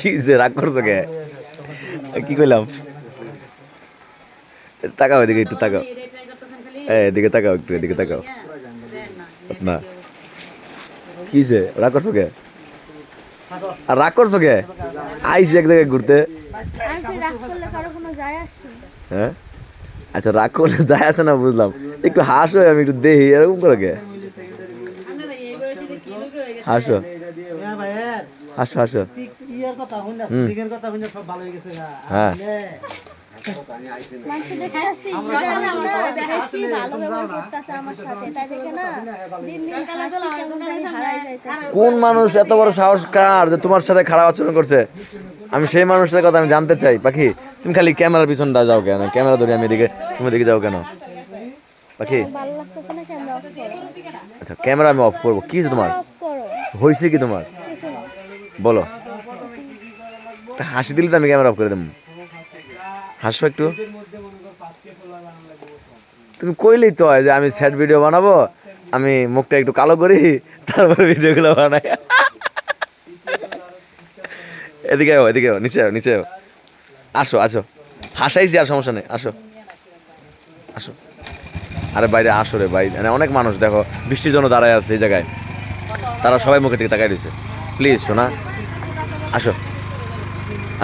কিসে রাগ করছো কে? কি কইলাম? তাকাও এদিকে, একটু তাকাও, এদিকে তাকাও, একটু এদিকে তাকাও না। কিসে রাগ করছো কে? আর রাগ করছো কে? আইসি এক জায়গায় ঘুরতে। হ্যাঁ আচ্ছা, রাগ করলে যায় আসে না বুঝলাম, একটু হাসো, আমি একটু দেখি এরকম করে কে? হাসো হাসো হাসো। হ্যাঁ কোন মানুষ এত বড় সাহস কার যে তোমার সাথে খারাপ আচরণ করছে? আমি সেই মানুষটার কথা আমি জানতে চাই। পাখি, তুমি খালি ক্যামেরার পিছনটা যাও কেন? ক্যামেরা ধরে আমি এদিকে, তুমি এদিকে যাও কেন পাখি? আচ্ছা ক্যামেরা আমি অফ করবো। কি তোমার হয়েছে? কি তোমার বলো? একটা হাসি দিলে তো আমি ক্যামেরা অফ করে দেবো। হাসো একটু। তুমি কইলেই তো হয় যে আমি স্যাড ভিডিও বানাবো, আমি মুখটা একটু কালো করি, তারপরে ভিডিওগুলো বানাই। এদিকে এদিকে নিচে নিচে আসো আসো। হাসাইছি, আর সমস্যা নেই, আসো আসো। আরে বাইরে আসো রে ভাই, মানে অনেক মানুষ দেখো বৃষ্টির জন্য দাঁড়ায় আছে এই জায়গায়, তারা সবাই মুখের দিকে তাকাই দিচ্ছে। প্লিজ শোনা, আসো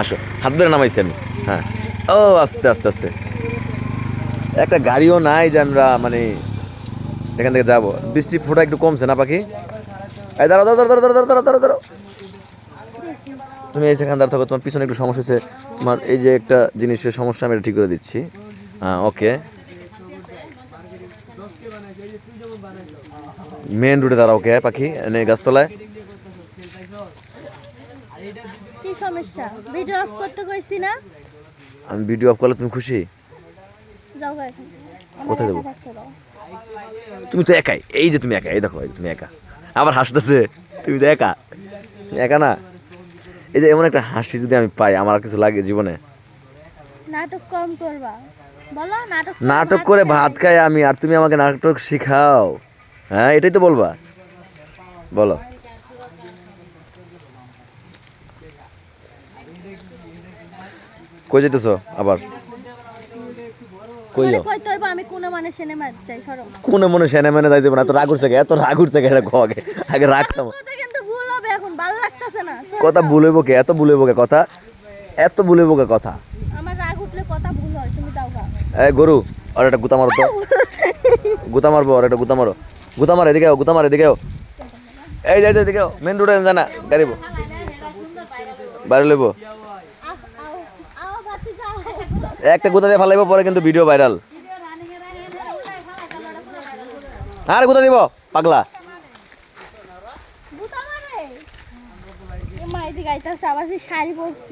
আসো। হাত ধরে নামাইছি আমি। হ্যাঁ ও আস্তে আস্তে আস্তে। একটা গাড়িও নাই যে আমরা মানে এখান থেকে যাবো। বৃষ্টির ফোঁটা একটু কমছে না পাখি? এই দাঁড়াও দাঁড়াও দাঁড়াও দাঁড়াও দাঁড়াও দাঁড়াও দাঁড়াও। তুমি এই সেখান দাঁড়া থাকো, তোমার পিছনে একটু সমস্যা হচ্ছে। তোমার এই যে একটা জিনিসের সমস্যা, আমি এটা ঠিক করে দিচ্ছি। হ্যাঁ ওকে, মেন রুটে দাঁড়াও। ওকে পাখি, এনে গাছতলায়। কি সমস্যা? ভিডিও অফ করতে কইছি না? আমি ভিডিও অফ করলে তুমি খুশি? যাও গায়। কোথায় যাবো? তুমি তো একাই, এই যে তুমি একা, এই দেখো তুমি একা। আবার হাসতেছে, তুমি তো একা, একা না? এই যে এমন একটা হাসি যদি আমি পাই, আমার আর কিছু লাগে জীবনে? নাটক কম করবা বলো। নাটক করে ভাত খাই আমি, আর তুমি আমাকে নাটক শিখাও? হ্যাঁ এটাই তো বলবা, বলো। কই যেতেছো আবার? কইও আমি কোনে মানে সিনেমা যাই, সরো। কোনে মনে সেনে মেনে যাই দেব না? এত রাগ উঠছে, এত রাগ উঠছে, এটা আগে আগে রাখতাম। কথা কিন্তু ভুল হবে, এখন ভালো লাগতেছে না। কথা ভুলইব কে? এত ভুলইব কে কথা? এত ভুলইব কে কথা? আমার রাগ উঠলে কথা ভুল হয়, তুমি দাও গা। এই গরু, আর একটা গুতা মারো তো। গুতা মারবো, আর একটা গুতা মারো। গুতা মার, এদিকে গুতা মার, এদিকে এই যাই এদিকে মেন রোডে জানা গাড়ি বাইরে লইব। একটা গুতা দিয়ে ফালাইব, পরে কিন্তু ভিডিও ভাইরাল। আর গুতা দিব পাগলা। গুতা মারে এ মাইদি গাইতাছে, আবার শাড়ি পরছি।